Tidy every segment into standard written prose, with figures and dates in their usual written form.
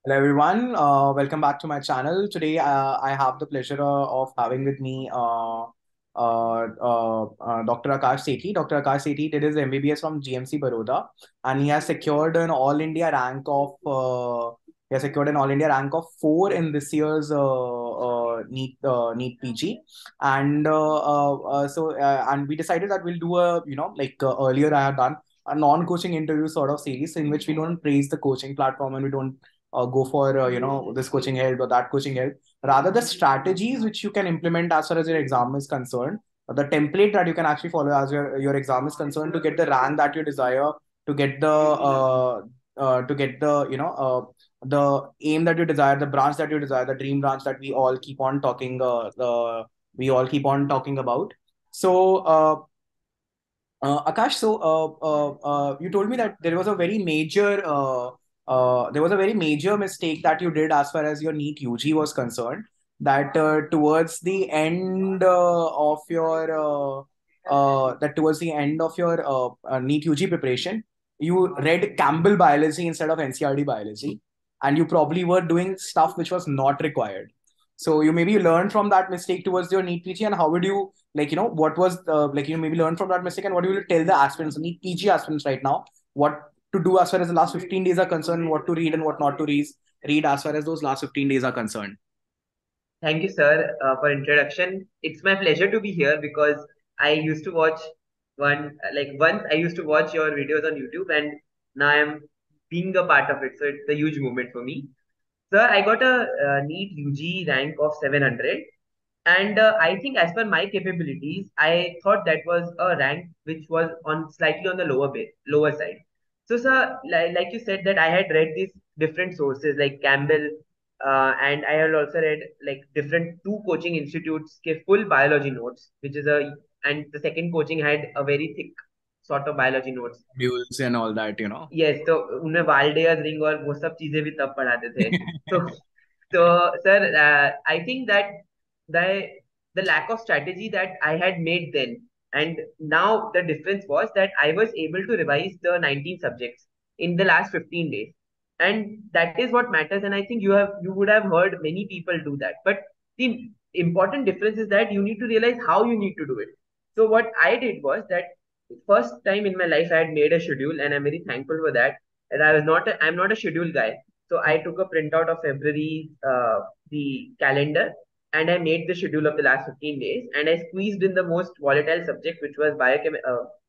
Hello everyone, welcome back to my channel. Today I have the pleasure of having with me Dr. Akash Sethi. Dr. Akash Sethi did his MBBS from GMC Baroda, and he has secured an All India rank of 4 in this year's NEET PG. And we decided that we'll do a earlier I have done a non-coaching interview sort of series in which we don't praise the coaching platform and we don't go for this coaching help or that coaching help. Rather, the strategies which you can implement as far as your exam is concerned, or the template that you can actually follow as your exam is concerned to get the rank that you desire, to get the aim that you desire, the branch that you desire, the dream branch that we all keep on talking about. Akash, you told me that there was a very major mistake that you did as far as your NEET UG was concerned. Towards the end of your NEET UG preparation, you read Campbell biology instead of NCERT biology, and you probably were doing stuff which was not required. So you maybe learned from that mistake towards your NEET PG, and how would you what was maybe learn from that mistake, and what do you tell the aspirants, NEET PG aspirants right now, what to do as far as the last 15 days are concerned, what to read and what not to read as far as those last 15 days are concerned? Thank you, sir, for introduction. It's my pleasure to be here because I used to watch once I used to watch your videos on YouTube, and now I'm being a part of it. So it's a huge moment for me. Sir, I got a NEET UG rank of 700, and I think as per my capabilities, I thought that was a rank which was on slightly on the lower side. So, sir, like you said that I had read these different sources like Campbell, and I had also read like different two coaching institutes के full biology notes, which is a and the second coaching had a very thick sort of biology notes. Duels and all that, yes तो उन्हें वाल्डेयर्स ring और वो सब चीजें भी तब पढ़ाते थे तो so sir, I think that the the lack of strategy that I had made then, and now the difference was that I was able to revise the 19 subjects in the last 15 days, and that is what matters. And I think you would have heard many people do that, but the important difference is that you need to realize how you need to do it. So what I did was that first time in my life I had made a schedule, and I'm very thankful for that. And I'm not a schedule guy, so I took a printout of February, the calendar, and I made the schedule of the last 15 days, and I squeezed in the most volatile subject, which was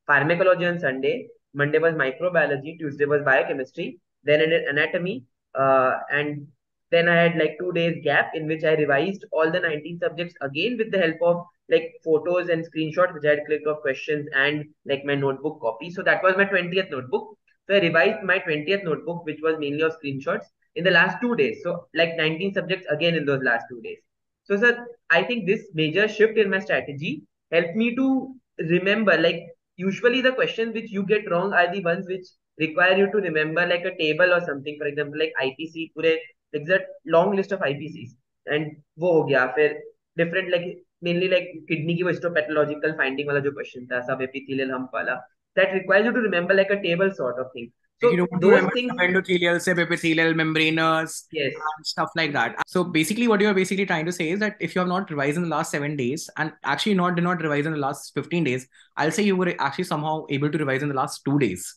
pharmacology on Sunday. Monday was microbiology, Tuesday was biochemistry, then anatomy, and then I had like 2 days gap in which I revised all the 19 subjects again with the help of like photos and screenshots which I had clicked of questions and like my notebook copy. So that was my 20th notebook. So I revised my 20th notebook, which was mainly of screenshots, in the last 2 days. So like 19 subjects again in those last 2 days. So sir, I think this major shift in my strategy helped me to remember, like usually the questions which you get wrong are the ones which require you to remember like a table or something. For example, like IPC, पूरे like that long list of IPCs, and वो हो गया फिर different like mainly like kidney की वो histopathological finding वाला जो question था सब epithelial hump वाला, that requires you to remember like a table sort of thing. So Want to those remember things, endothelial, subepithelial, membranous, yes, and stuff like that. So basically, what you're basically trying to say is that if you have not revised in the last 7 days, and actually did not revise in the last 15 days, I'll say you were actually somehow able to revise in the last 2 days.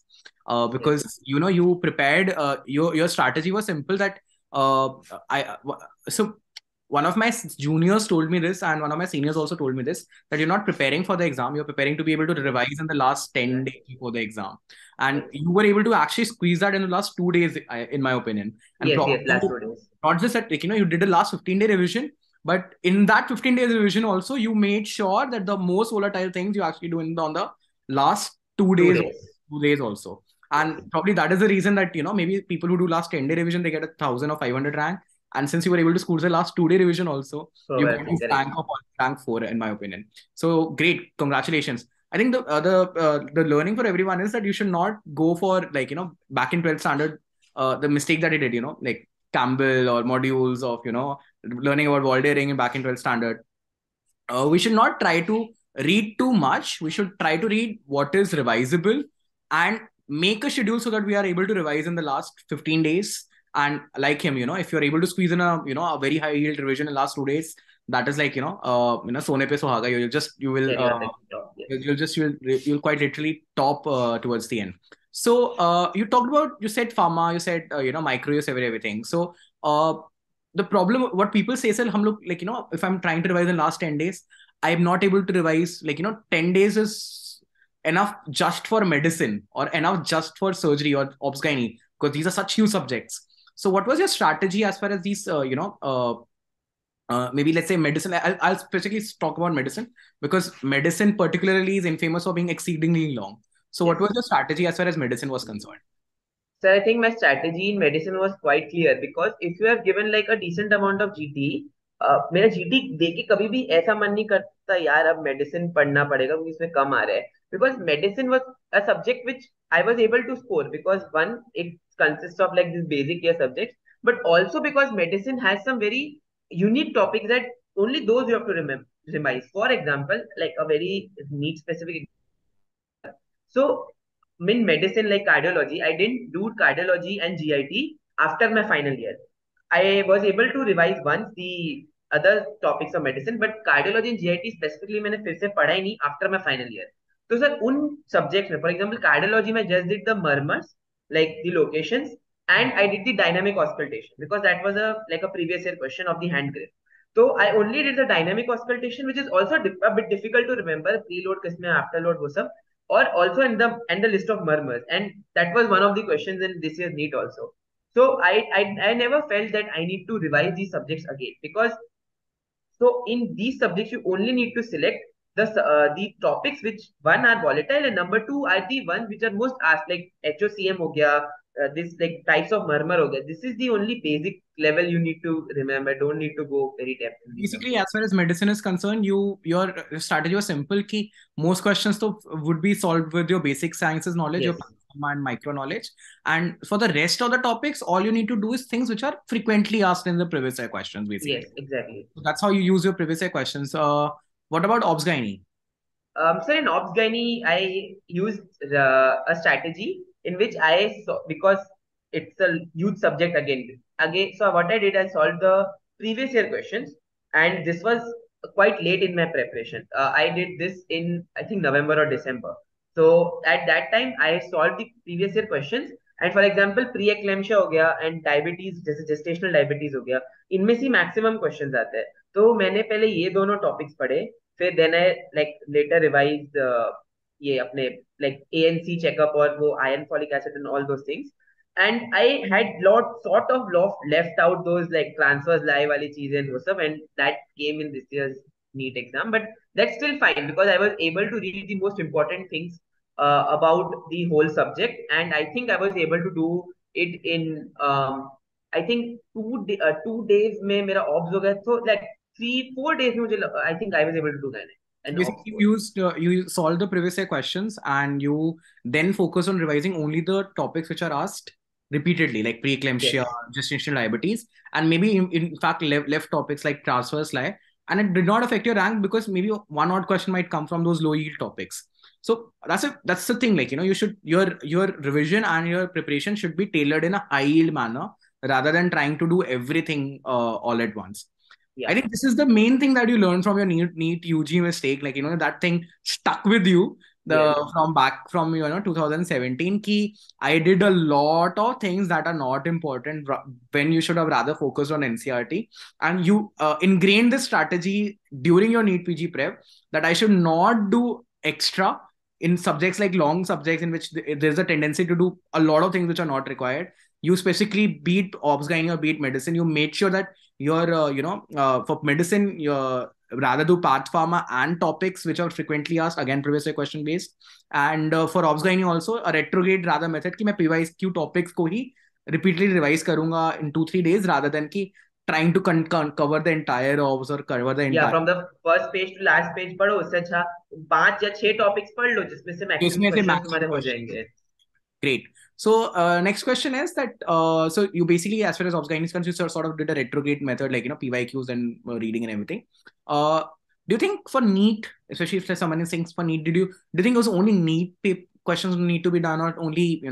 yes, Because you prepared, your strategy was simple that uh, I so one of my juniors told me this, and one of my seniors also told me this, that you're not preparing for the exam, you're preparing to be able to revise in the last 10 days before the exam. And yes, you were able to actually squeeze that in the last 2 days, in my opinion. And yes, probably yes, last 2 days, not just that, like, you did the last 15-day revision, but in that 15 days revision also, you made sure that the most volatile things you actually do on the last two two days, days, 2 days also. yes, And probably that is the reason that, maybe people who do last 10-day revision, they get 1,000 or 500 rank. And since you were able to score the last 2-day revision also, you got probably to correct. rank 4, in my opinion. So great, congratulations. I think the learning for everyone is that you should not go for, like, back in 12th standard, the mistake that he did, like Campbell or modules of, learning about Waldering back in 12th standard. We should not try to read too much. We should try to read what is revisable and make a schedule so that we are able to revise in the last 15 days. And like him, if you're able to squeeze in a very high yield revision in last 2 days, that is like, sone pe suhaga. You'll quite literally top towards the end. So you said pharma, you said micro, you said everything. So the problem, what people say is, hum log, like, if I'm trying to revise in last 10 days, I'm not able to revise, like, 10 days is enough just for medicine or enough just for surgery or obs-gynae, because these are such huge subjects. So what was your strategy as far as these, maybe let's say medicine? I'll specifically talk about medicine, because medicine particularly is infamous for being exceedingly long. So what was Yes. your strategy as far as medicine was concerned? So I think my strategy in medicine was quite clear, because if you have given like a decent amount of GT, मेरा GT देख के कभी भी ऐसा मन नहीं करता यार अब मेडिसिन पढ़ना पड़ेगा क्योंकि इसमें कम आ रहा है. Because medicine was a subject which I was able to score, because one, it consists of like this basic year subjects, but also because medicine has some very unique topics that only those you have to remember revise. For example, like a very neat specific. So, in medicine like cardiology, I didn't do cardiology and GIT after my final year. I was able to revise once the other topics of medicine, but cardiology and GIT specifically मैंने फिर से पढ़ा ही नहीं after my final year. तो sir उन subjects में, for example, cardiology में just did the murmurs, like the locations, and I did the dynamic auscultation because that was a previous year question of the hand grip. So I only did the dynamic auscultation, which is also a bit difficult to remember. Preload किसमें, afterload वो सब, or also in the list of murmurs, and that was one of the questions in this year's NEET also. So I never felt that I need to revise these subjects again, because so in these subjects you only need to select the topics which one are volatile, and number two are the ones which are most asked, like HOCM ho gaya, this like types of murmur ho gaya. This is the only basic level you need to remember. Don't need to go very depth in these Basically, subjects. as far as medicine is concerned, your strategy was simple. Ki most questions though would be solved with your basic sciences knowledge, your Yes, plasma and micro knowledge, and for the rest of the topics, all you need to do is things which are frequently asked in the previous year questions. yes, Basically, exactly. so that's how you use your previous year questions. What about obs-gynae? So in OBS-GYNAE, I used a strategy in which I saw, because it's a huge subject again. Again, so what I did, I solved the previous year questions, and this was quite late in my preparation. I did this in, I think, November or December. So at that time, I solved the previous year questions. And for example, pre-eclampsia हो गया and diabetes, जैसे gestational diabetes हो गया, इनमें से maximum questions आते हैं. तो मैंने पहले ये दोनों topics पढ़े. फिर then I like later revise ये अपने लाइक ANC चेकअप और वो iron folic acid and all those things, and I had lot sort of left out those like transfers लाई वाली चीजें वो सब, and that came in this years NEET exam, but that's still fine because I was able to read the most important things about the whole subject, and I think I was able to do it in I think 2 days में मेरा obs हो गया, so like 3-4 days में मुझे I think I was able to do that So and ops basically, score. you solve the previous year questions and you then focus on revising only the topics which are asked repeatedly, like preeclampsia, Yes, gestational diabetes, and maybe in fact left topics like transverse lie. And it did not affect your rank because maybe one odd question might come from those low yield topics. So that's the thing. Like, you should, your revision and your preparation should be tailored in a high yield manner rather than trying to do everything all at once. I yeah, think this is the main thing that you learn from your NEET UG mistake. Like, that thing stuck with you yes, from back from, 2017. Ki I did a lot of things that are not important when you should have rather focused on NCERT. And you ingrained this strategy during your NEET PG prep that I should not do extra in subjects like long subjects in which there's a tendency to do a lot of things which are not required. You specifically beat obs-gynae or beat medicine. You made sure that your for medicine you rather do path pharma and topics which are frequently asked, again previous year question based, and for obs-gynae also a retrograde rather method कि मैं PYQ topics को ही repeatedly revise करूंगा in 2-3 days rather than कि trying to cover the entire obs or cover the yeah, entire. from the first page to last page पढ़ो, उससे अच्छा 5 या 6 topics पढ़ लो जिसमें से तो मैक्सिमम इसमें से क्वेश्चंस तुम्हारे maximum हो questions. जाएंगे. Great. So next question is that so you basically, as far as obs-gynae is concerned, you sort of did a retrograde method, like PYQs and reading and everything. Do you think for NEET, especially if someone is saying for NEET, do you think it was only NEET questions need to be done, or only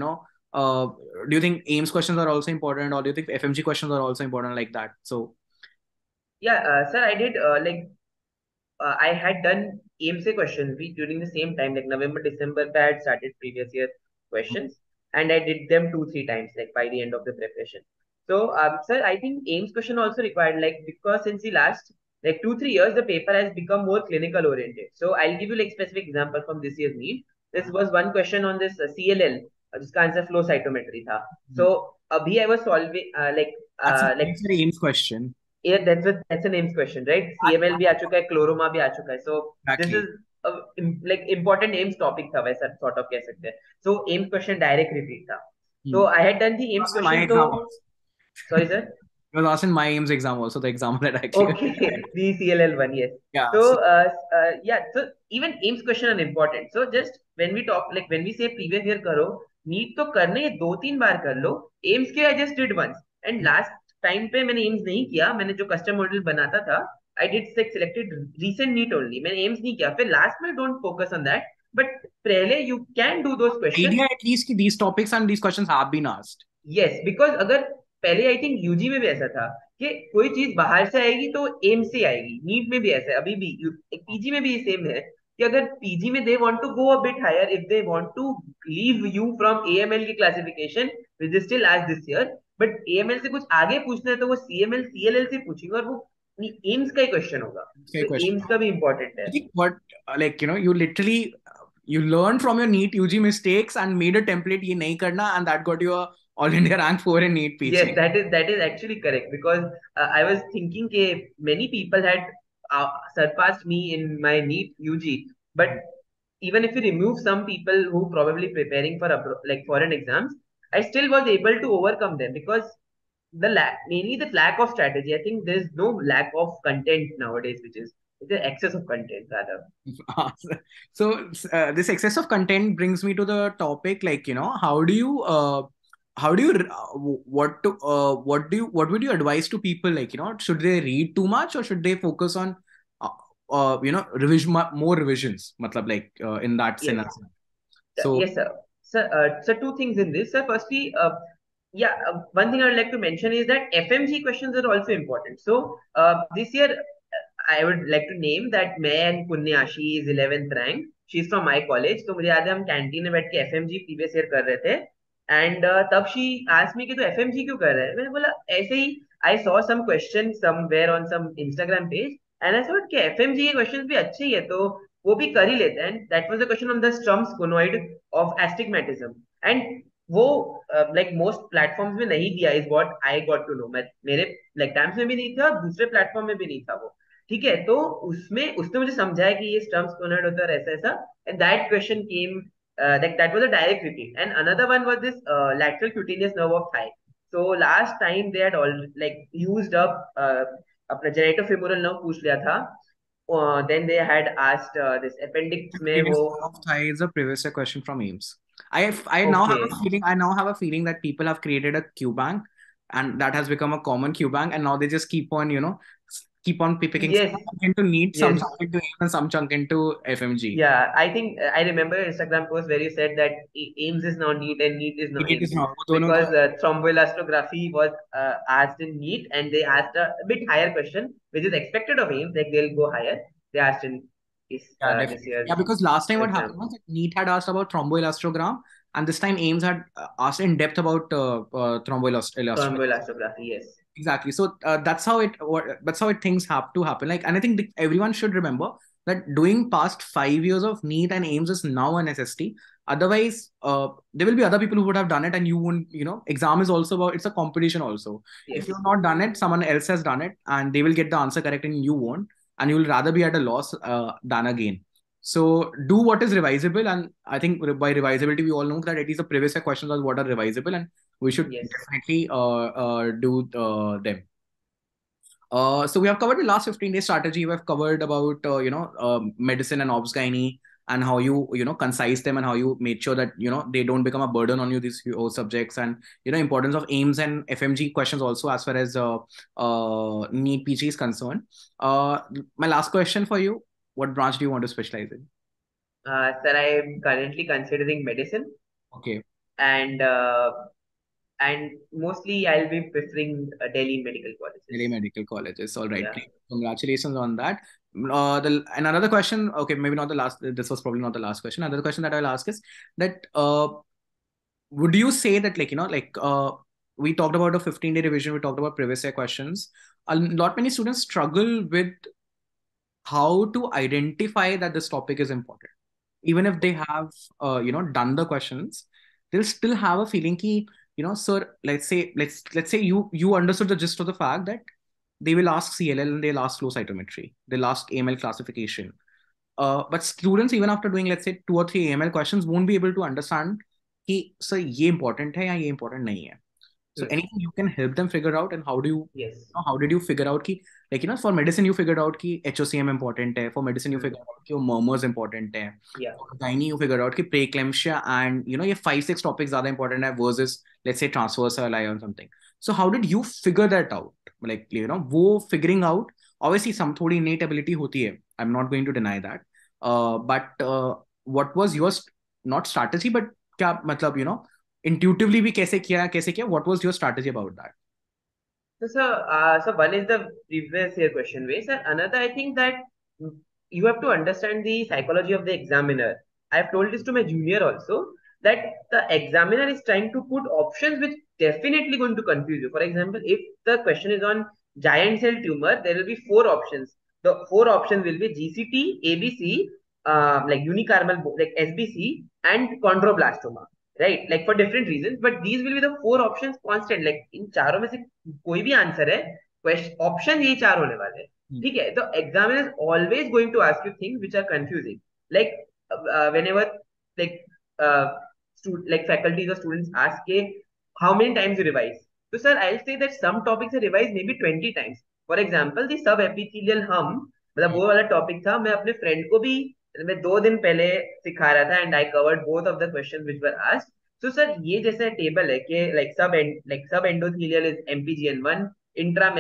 do you think AIIMS questions are also important, or do you think FMG questions are also important like that? So Yeah, sir, I did I had done AIMS questions during the same time, like November, December. I had started previous year questions, and I did them 2-3 times, like by the end of the preparation. So, sir, I think AIMS question also required, like because since the last like 2-3 years, the paper has become more clinical oriented. So, I'll give you like specific example from this year's NEET. This was one question on this CLL, जिसका answer flow cytometry था. So, अभी I was solving that's a like very AIIMS question. yeah, that's a names question, right? CML भी आ चुका है, क्लोरोमा भी आ चुका है. So this Exactly. is a, like important AIMS topic था, वैसा sort of कह सकते हैं. So AIMS question direct repeat था. So I had done the AIMS Was my question. So exam also. sorry, sir. It was asked in my AIIMS exam also, the exam that I cleared. Okay, the CLL one, yes. Yeah. So, yeah, so even AIMS question are important. So just when we talk, like when we say previous year करो, NEET तो करने ये 2-3 बार कर लो. AIMS के I just did once. And last time पे मैंने AIMS नहीं किया. मैंने जो custom model बनाता था, I did selected recent NEET only. मैंने AIMS नहीं किया. फिर last में don't focus on that. But पहले you can do those questions. Idea at least कि these topics and these questions have been asked. Yes, because अगर पहले I think UG में भी ऐसा था कि कोई चीज बाहर से आएगी तो एम से आएगी. नीट में भी ऐसा है, अभी भी पीजी में भी सेम है कि अगर पीजी में they want to go a bit higher, if they want to leave you from AML की क्लासिफिकेशन विच इज स्टिल आज दिस ईयर, बट एएमएल से कुछ आगे पूछना है तो वो सीएमएल सीएलएल से पूछेंगे और वो एम्स का ही क्वेश्चन होगा. Okay, तो question. एम्स का भी इंपॉर्टेंट है. I think what like you literally you learned from your NEET UG mistakes and made a template ये नहीं करना, and that got you a All India rank 4 in NEET Yes, PG. that is actually correct because I was thinking that many people had surpassed me in my NEET UG, but even if you remove some people who probably preparing for like foreign exams, I still was able to overcome them because mainly the lack of strategy. I think there is no lack of content nowadays, which is the excess of content rather. So this excess of content brings me to the topic, like how do you what would you advise to people, like should they read too much or should they focus on revision, more revisions, matlab, like in that Yes. sense. So Yes, sir. So two things in this. Sir, firstly, yeah, one thing I would like to mention is that FMG questions are also important. So this year, I would like to name that मैं and Punya, she is 11th rank. She's from my college. तो मुझे याद है हम canteen में बैठ के FMG previous year कर रहे थे. And तब she asked me कि तो FMG क्यों कर रहे हैं? मैंने बोला ऐसे ही I saw some question somewhere on some Instagram page and I thought कि FMG के questions भी अच्छे ही है तो वो भी कर ही लेते हैं. That was a question on the Strum's conoid of astigmatism. And वो like most platforms में नहीं दिया is what I got to know. मैं मेरे like times में भी नहीं था, दूसरे प्लेटफॉर्म में भी नहीं था वो. ठीक है, तो उसमें उसने मुझे समझाया कि ये स्टम्प्स कोनोइड होता है ऐसा ऐसा. And that question came that was a direct repeat. And another one was this lateral cutaneous nerve of thigh. So last time they had all like used up अपना genitofemoral nerve पूछ लिया था. Then they had asked this appendix में वो. thigh is a previous year question from AIIMS. I now have a Okay. feeling that people have created a Q bank, and that has become a common Q bank, and now they just keep on keep on picking some Yes. chunk into NEET, some Yes. chunk into AIIMS, and some chunk into FMG. Yeah, I think I remember your Instagram post where you said that AIMS is now NEET and NEET is now NEET is AIMS now वो दोनों because का thromboelastography was asked in NEET and they asked a bit higher question which is expected of AIMS, like they'll go higher. They asked in yeah, this definitely. year's Yeah, because last time what happened exam. was that NEET had asked about thromboelastogram, and this time AIIMS had asked in depth about thromboelastogram. Thromboelastography, yes. Exactly. So that's how it things have to happen. Like, and I think everyone should remember that doing past 5 years of NEET and AIIMS is now a necessity. Otherwise, there will be other people who would have done it, and you won't. Exam is also it's a competition also. If Yes. you've not done it, someone else has done it, and they will get the answer correct, and you won't, and you will rather be at a loss than a gain. So do what is revisable, and I think by revisability we all know that it is the previous year questions are what are revisable, and we should Yes. definitely do them. So we have covered the last 15 day strategy. We have covered about medicine and OBS-GYNAE, and how you concise them, and how you made sure that they don't become a burden on you, these subjects, and importance of AIIMS and FMG questions also as far as NEET PG is concerned. My last question for you: what branch do you want to specialize in? Sir, I am currently considering medicine. Okay. and mostly I'll be preferring Delhi medical Delhi colleges. Medical Colleges. All right. Yeah. Great. Congratulations on that. Another question. Okay, maybe not the last. This was probably not the last question. Another question that I'll ask is that would you say that, like, we talked about a 15-day revision, we talked about previous year questions. A lot many students struggle with how to identify that this topic is important. Even if they have done the questions, they'll still have a feeling ki, sir, let's say you understood the gist of the fact that they will ask CLL and they'll ask flow cytometry, they'll ask AML classification. But students, even after doing, let's say, 2 or 3 AML questions, won't be able to understand कि sir ये important है या ये important नहीं है. So Hmm. anything you can help them figure out, and Yes. how did you figure out कि, like, for medicine you figured out कि HOCM important है, for medicine you Hmm. figured out कि वो murmurs important है, Yeah. for gynae you figured out कि preeclampsia and ये 5-6 topics ज़्यादा important है versus, let's say, transverse LI or something. So how did you figure that out? Like, वो figuring out, obviously some थोड़ी innate ability होती है. I'm not going to deny that. But what was your not strategy, but क्या मतलब intuitively भी कैसे किया, what was your strategy about that? So one is the previous year question way. Sir, another I think that you have to understand the psychology of the examiner. I have told this to my junior also that the examiner is trying to put options which definitely going to confuse you. For example, if the question is on giant cell tumor, there will be 4 options. The 4 options will be GCT, ABC, like unicameral, like SBC, and chondroblastoma. Right, like for different reasons, but these will be the 4 options constant. Like इन चारों में से कोई भी answer है, question option ये 4 होने वाले हैं. ठीक है, तो examiner is always going to ask you things which are confusing. Like whenever like uh, like faculties or students ask के how many times you revise, so sir I'll say that some topics are revised maybe 20 times. For example, the sub epithelial hum, मतलब वो वाला topic था, मैं अपने friend को भी मैं 2 दिन पहले सिखा रहा था and I covered both of the questions which were asked. So sir, ये जैसा टेबल है कि like sub endothelial is MPGN1, intra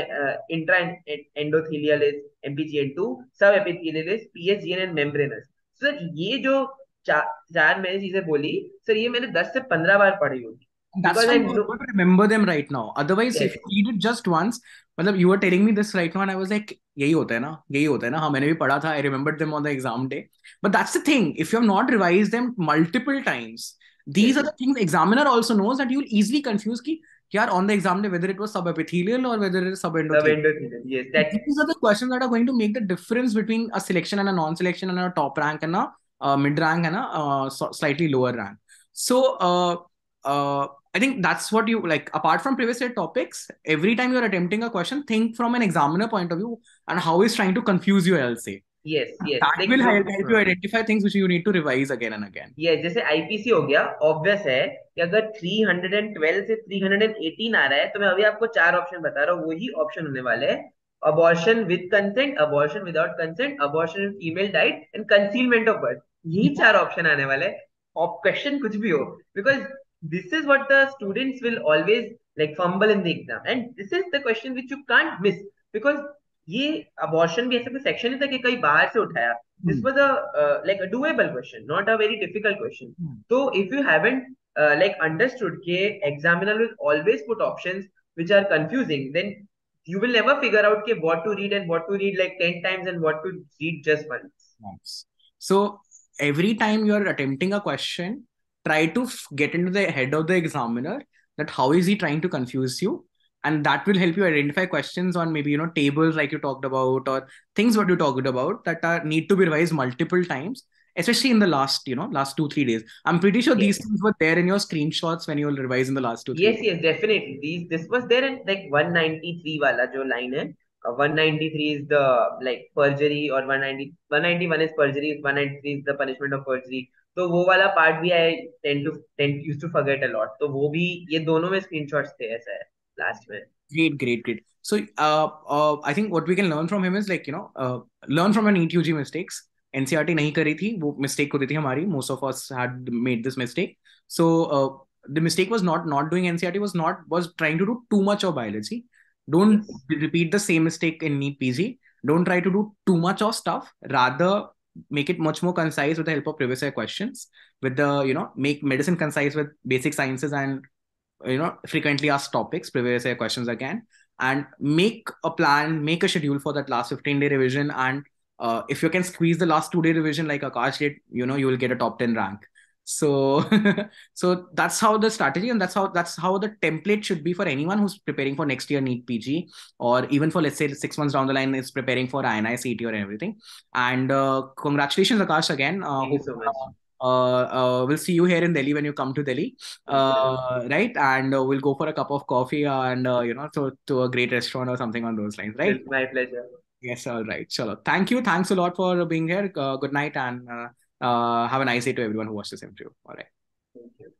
endothelial is MPGN2, sub epithelial is PSGN and membranous. Sir ये जो चार मैंने चीजें बोली, सर ये मैंने 10 से 15 बार पढ़ी होगी. That's Because why I you know. got to remember them right now. Otherwise, if Yes. you read it just once, मतलब you were telling me this right now, and I was like, यही होता है ना, यही होता है ना. हाँ, मैंने भी पढ़ा था. I remembered them on the exam day. But that's the thing. If you have not revised them multiple times, these Yes. are the things examiner also knows that you'll easily confuse कि यार on the exam day whether it was subepithelial or whether it is Sub subendothelial. endothelial. Yes. That. These are the questions that are going to make the difference between a selection and a non-selection and a top rank and a mid rank and a slightly lower rank. So I think that's what you like. Apart from previous year topics, every time you're attempting a question, think from an examiner point of view and how he's trying to confuse you, I'll say. Yes. Yes. That Like will वो. help you identify things which you need to revise again and again. ये जैसे IPC हो गया, obvious है कि अगर 312 से 318 आ रहा है, तो मैं अभी आपको 4 ऑप्शन बता रहा हूँ, वही ऑप्शन होने वाले हैं. Abortion with consent, abortion without consent, abortion in female diet and concealment of birth. यही 4 ऑप्शन आने वाले हैं. और क्वेश्चन कुछ भी हो, because this is what the students will always like fumble in the exam, and this is the question which you can't miss, because ये abortion भी ऐसा कोई सेक्शन नहीं था कि कहीं बाहर से उठाया. This Hmm. was a like a doable question, not a very difficult question. Hmm. So if you haven't like understood ke examiner will always put options which are confusing, then you will never figure out ke what to read and what to read like 10 times and what to read just once. Nice. So every time you're attempting a question, try to get into the head of the examiner that how is he trying to confuse you, and that will help you identify questions on maybe tables like you talked about or things what you talked about that are need to be revised multiple times, especially in the last 2-3 days. I'm pretty sure Yes. these things were there in your screenshots when you will revise in the last two three Yes, days. yes, definitely. This was there in like 193 wala jo line hai. 193 is the like perjury, or 191 is perjury, 193 is the punishment of perjury. तो वो वाला part भी I tend used to forget a lot. तो वो भी ये दोनों में screenshots थे, ऐसा है लास्ट में. Great. So, I think what we can learn from him is like, learn from an NEET UG mistakes. NCERT नहीं करी थी, वो mistake होती थी हमारी. Most of us had made this mistake. So, the mistake was not doing NCERT, was trying to do too much of biology. Don't Yes. repeat the same mistake in NEET PG. Don't try to do too much of stuff. Rather, make it much more concise with the help of previous year questions, with the, make medicine concise with basic sciences and, frequently asked topics, previous year questions again, and make a plan, make a schedule for that last 15-day revision. And if you can squeeze the last 2-day revision like Akash did, you will get a top 10 rank. So so that's how the strategy, and that's how the template should be for anyone who's preparing for next year NEET PG, or even for, let's say, 6 months down the line is preparing for AIIMS CET or everything. And congratulations, Akash, again. Thank you Hope so much. we'll see you here in Delhi when you come to Delhi, Okay. right? And we'll go for a cup of coffee and to a great restaurant or something on those lines, right? It's my pleasure. Yes, all right. Chalo. Thank you. Thanks a lot for being here. Good night, and have a nice day to everyone who watched this interview. All right. Thank you.